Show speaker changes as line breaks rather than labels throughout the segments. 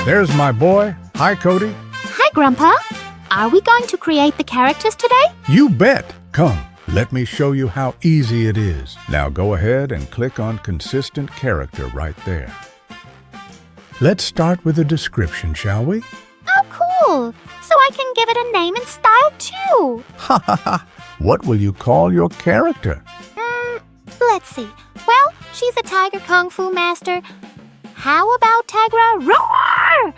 There's my boy. Hi, Cody.
Hi, Grandpa. Are we going to create the characters today?
You bet. Come, let me show you how easy it is. Now go ahead and click on Consistent Character right there. Let's start with a description, shall we?
Oh, cool. So I can give it a name and style too.
Ha ha ha. What will you call your character?
Let's see. Well, she's a tiger kung fu master. How about Tigra Roar?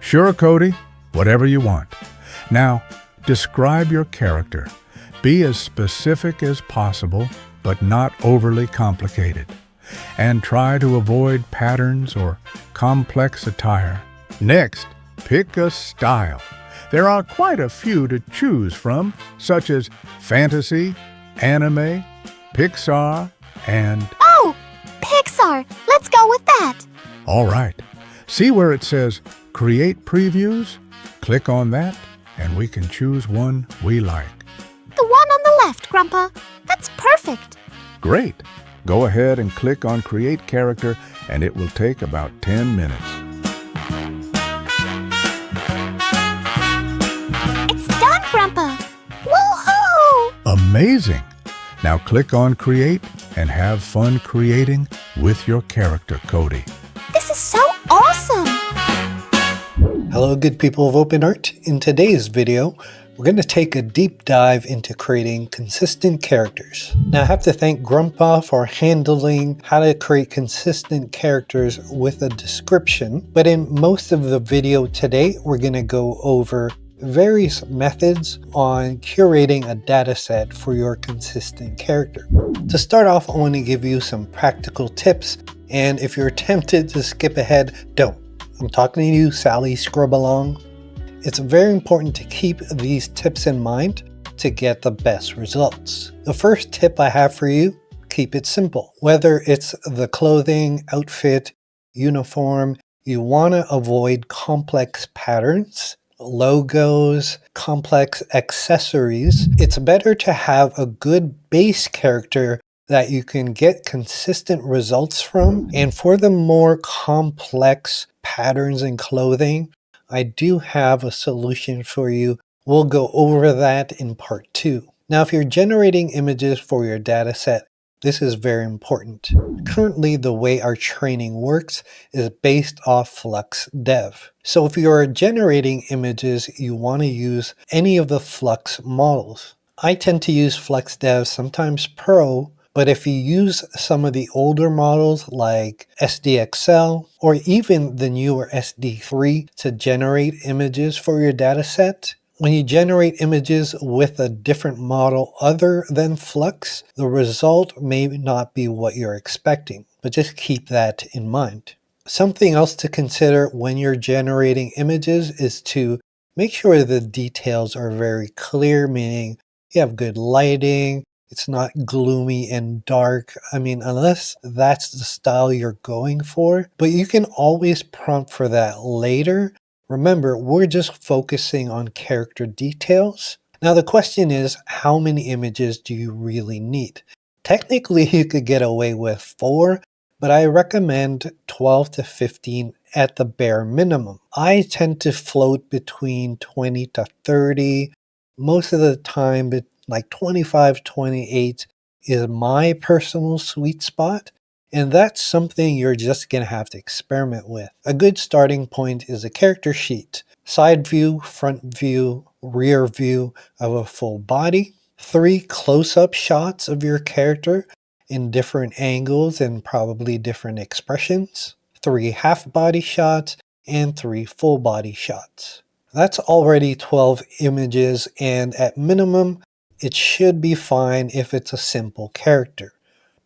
Sure, Cody. Whatever you want. Now, describe your character. Be as specific as possible, but not overly complicated. And try to avoid patterns or complex attire. Next, pick a style. There are quite a few to choose from, such as fantasy, anime, Pixar, and...
Oh, Pixar. Let's go with that.
All right. See where it says Create Previews? Click on that, and we can choose one we like.
The one on the left, Grandpa. That's perfect.
Great. Go ahead and click on Create Character, and it will take about 10 minutes.
It's done, Grandpa. Woohoo!
Amazing! Now click on Create and have fun creating with your character, Cody.
This is so awesome!
Hello good people of OpenArt. In today's video, we're going to take a deep dive into creating consistent characters. Now I have to thank Grandpa for handling how to create consistent characters with a description, but in most of the video today, we're going to go over various methods on curating a data set for your consistent character. To start off, I want to give you some practical tips, and if you're tempted to skip ahead, don't. I'm talking to you, Sally Scrub-Along. It's very important to keep these tips in mind to get the best results. The first tip I have for you, keep it simple. Whether it's the clothing, outfit, uniform, you want to avoid complex patterns, logos, complex accessories. It's better to have a good base character that you can get consistent results from. And for the more complex patterns and clothing, I do have a solution for you. We'll go over that in part 2. Now, if you're generating images for your data set, this is very important. Currently, the way our training works is based off Flux Dev. So if you're generating images, you want to use any of the Flux models. I tend to use Flux Dev, sometimes Pro, but if you use some of the older models like SDXL or even the newer SD3 to generate images for your data set, when you generate images with a different model other than Flux, the result may not be what you're expecting, but just keep that in mind. Something else to consider when you're generating images is to make sure the details are very clear, meaning you have good lighting, it's not gloomy and dark. I mean, unless that's the style you're going for, but you can always prompt for that later. Remember, we're just focusing on character details. Now the question is, how many images do you really need? Technically, you could get away with 4, but I recommend 12 to 15 at the bare minimum. I tend to float between 20 to 30. Most of the time, like 25, 28 is my personal sweet spot. And that's something you're just going to have to experiment with. A good starting point is a character sheet. Side view, front view, rear view of a full body. 3 close-up shots of your character in different angles and probably different expressions. 3 half-body shots and 3 full-body shots. That's already 12 images, and at minimum, it should be fine if it's a simple character.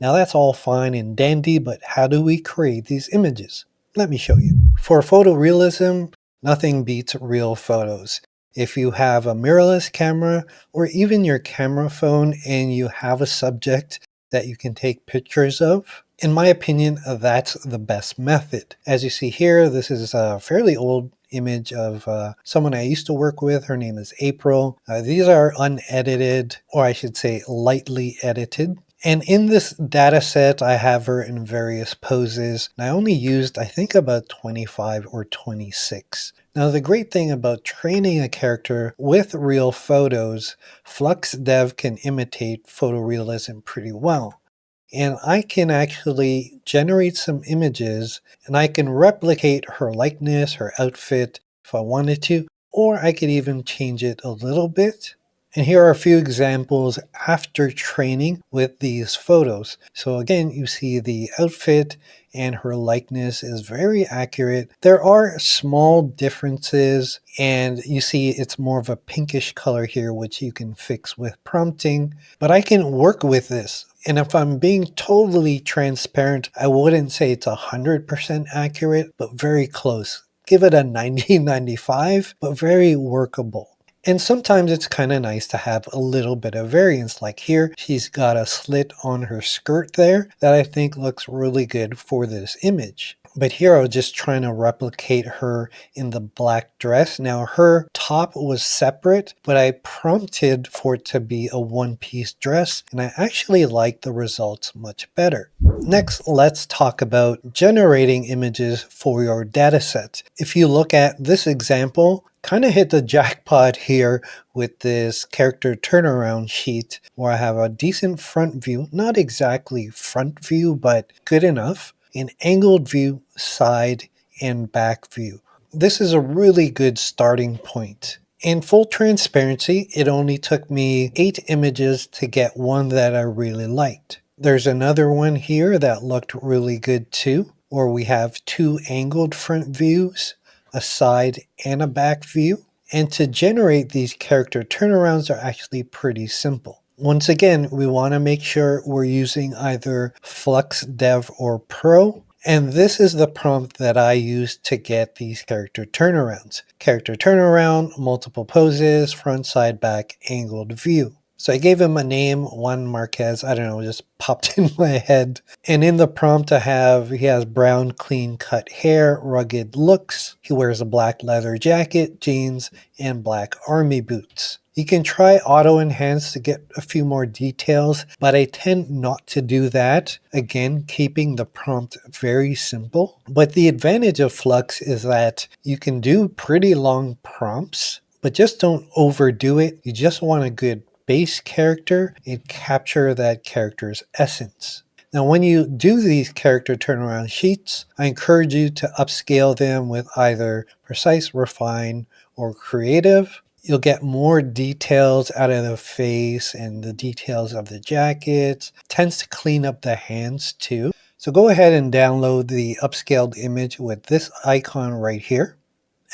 Now that's all fine and dandy, but how do we create these images? Let me show you. For photorealism, nothing beats real photos. If you have a mirrorless camera or even your camera phone and you have a subject that you can take pictures of, in my opinion, that's the best method. As you see here, this is a fairly old image of someone I used to work with. Her name is April. These are unedited, or I should say lightly edited. And in this data set, I have her in various poses. And I only used, I think, about 25 or 26. Now, the great thing about training a character with real photos, FluxDev can imitate photorealism pretty well. And I can actually generate some images and I can replicate her likeness, her outfit if I wanted to, or I could even change it a little bit. And here are a few examples after training with these photos. So again, you see the outfit and her likeness is very accurate. There are small differences and you see it's more of a pinkish color here, which you can fix with prompting, but I can work with this. And if I'm being totally transparent, I wouldn't say it's 100% accurate, but very close. Give it a 90-95, but very workable. And sometimes it's kind of nice to have a little bit of variance. Like here, she's got a slit on her skirt there that I think looks really good for this image. But here I was just trying to replicate her in the black dress. Now her top was separate, but I prompted for it to be a one-piece dress, and I actually like the results much better. Next, let's talk about generating images for your dataset. If you look at this example, kind of hit the jackpot here with this character turnaround sheet where I have a decent front view, not exactly front view, but good enough, an angled view, side, and back view. This is a really good starting point. In full transparency, it only took me 8 images to get one that I really liked. There's another one here that looked really good too, where we have 2 angled front views, a side and a back view. And to generate these character turnarounds are actually pretty simple. Once again, we want to make sure we're using either FluxDev or Pro. And this is the prompt that I used to get these character turnarounds. Character turnaround, multiple poses, front, side, back, angled view. So I gave him a name, Juan Marquez, I don't know, just popped in my head. And in the prompt he has brown, clean cut hair, rugged looks. He wears a black leather jacket, jeans, and black army boots. You can try auto enhance to get a few more details, but I tend not to do that. Again, keeping the prompt very simple. But the advantage of Flux is that you can do pretty long prompts, but just don't overdo it. You just want a good base character and capture that character's essence. Now, when you do these character turnaround sheets, I encourage you to upscale them with either precise, refine, or creative. You'll get more details out of the face and the details of the jackets. It tends to clean up the hands too. So go ahead and download the upscaled image with this icon right here.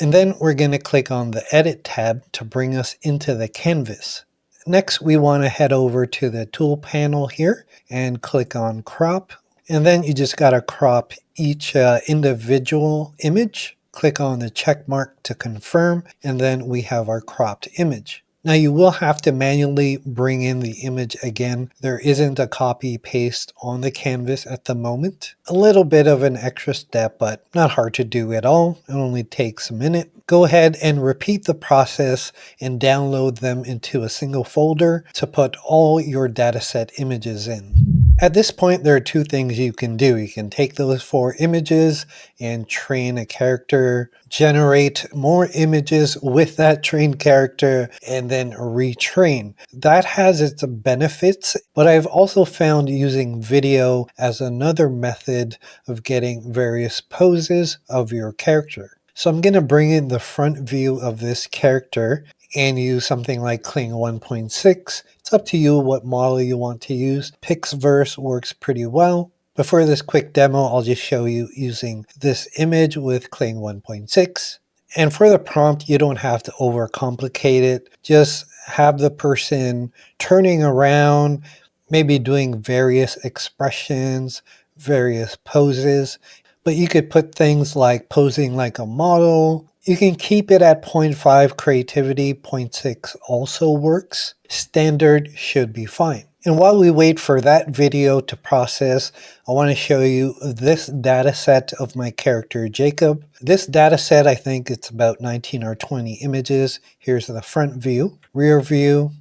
And then we're going to click on the Edit tab to bring us into the canvas. Next, we want to head over to the tool panel here and click on crop. And then you just got to crop each individual image. Click on the check mark to confirm, and then we have our cropped image. Now you will have to manually bring in the image again. There isn't a copy paste on the canvas at the moment. A little bit of an extra step, but not hard to do at all. It only takes a minute. Go ahead and repeat the process and download them into a single folder to put all your dataset images in. At this point, there are 2 things you can do. You can take those 4 images and train a character, generate more images with that trained character, and then retrain. That has its benefits, but I've also found using video as another method of getting various poses of your character. So I'm going to bring in the front view of this character and use something like Kling 1.6. It's up to you what model you want to use. Pixverse works pretty well. But for this quick demo, I'll just show you using this image with Kling 1.6. And for the prompt, you don't have to overcomplicate it. Just have the person turning around, maybe doing various expressions, various poses. But you could put things like posing like a model. You can keep it at 0.5 creativity, 0.6 also works. Standard should be fine. And while we wait for that video to process, I want to show you this data set of my character Jacob. This data set, I think it's about 19 or 20 images. Here's the front view, rear view,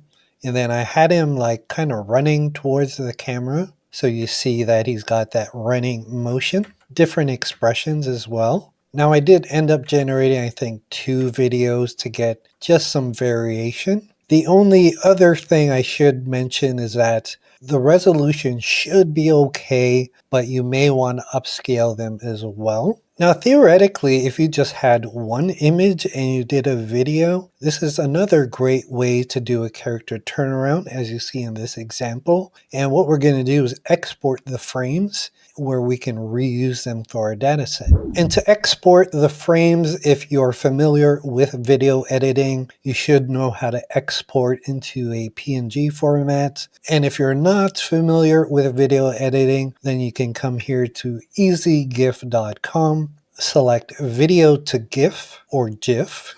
And then I had him like kind of running towards the camera. So you see that he's got that running motion, different expressions as well. Now I did end up generating, I think, 2 videos to get just some variation. The only other thing I should mention is that the resolution should be okay, but you may want to upscale them as well. Now, theoretically, if you just had one image and you did a video, this is another great way to do a character turnaround, as you see in this example. And what we're going to do is export the frames where we can reuse them for our data set. And to export the frames, if you're familiar with video editing, you should know how to export into a PNG format. And if you're not familiar with video editing, then you can come here to easygif.com, select video to GIF or GIF,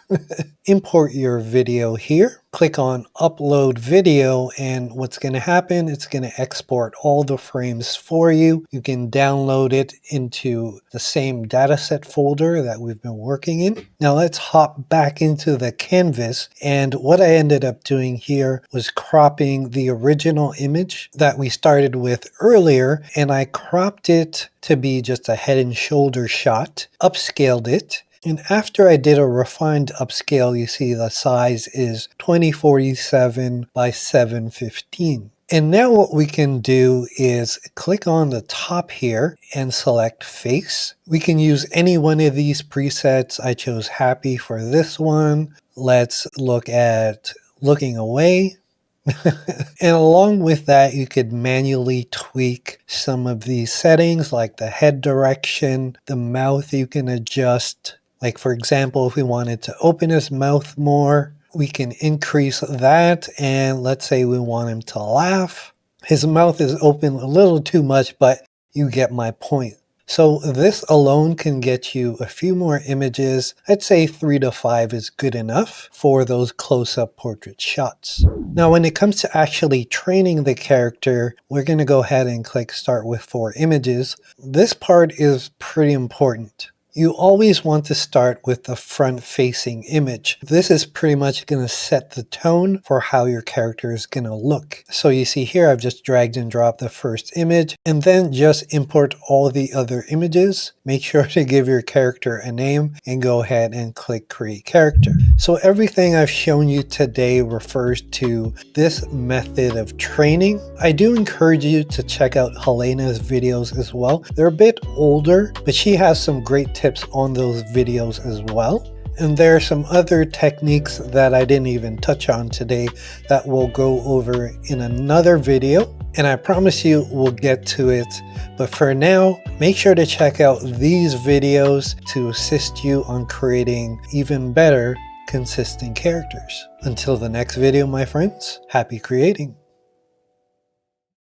import your video here, click on upload video, and what's going to happen, it's going to export all the frames for you. You can download it into the same dataset folder that we've been working in. Now let's hop back into the canvas, and what I ended up doing here was cropping the original image that we started with earlier, and I cropped it to be just a head and shoulder shot, upscaled it. And after I did a refined upscale, you see the size is 2047 by 715. And now what we can do is click on the top here and select face. We can use any one of these presets. I chose happy for this one. Let's look at looking away. And along with that, you could manually tweak some of these settings like the head direction, the mouth you can adjust. Like for example, if we wanted to open his mouth more, we can increase that. And let's say we want him to laugh. His mouth is open a little too much, but you get my point. So this alone can get you a few more images. I'd say 3 to 5 is good enough for those close-up portrait shots. Now when it comes to actually training the character, we're going to go ahead and click start with 4 images. This part is pretty important. You always want to start with the front-facing image. This is pretty much going to set the tone for how your character is going to look. So you see here, I've just dragged and dropped the first image, and then just import all the other images. Make sure to give your character a name, and go ahead and click Create Character. So everything I've shown you today refers to this method of training. I do encourage you to check out Helena's videos as well. They're a bit older, but she has some great tips on those videos as well. And there are some other techniques that I didn't even touch on today that we'll go over in another video. And I promise you we'll get to it. But for now, make sure to check out these videos to assist you on creating even better, consistent characters. Until the next video, my friends, happy creating.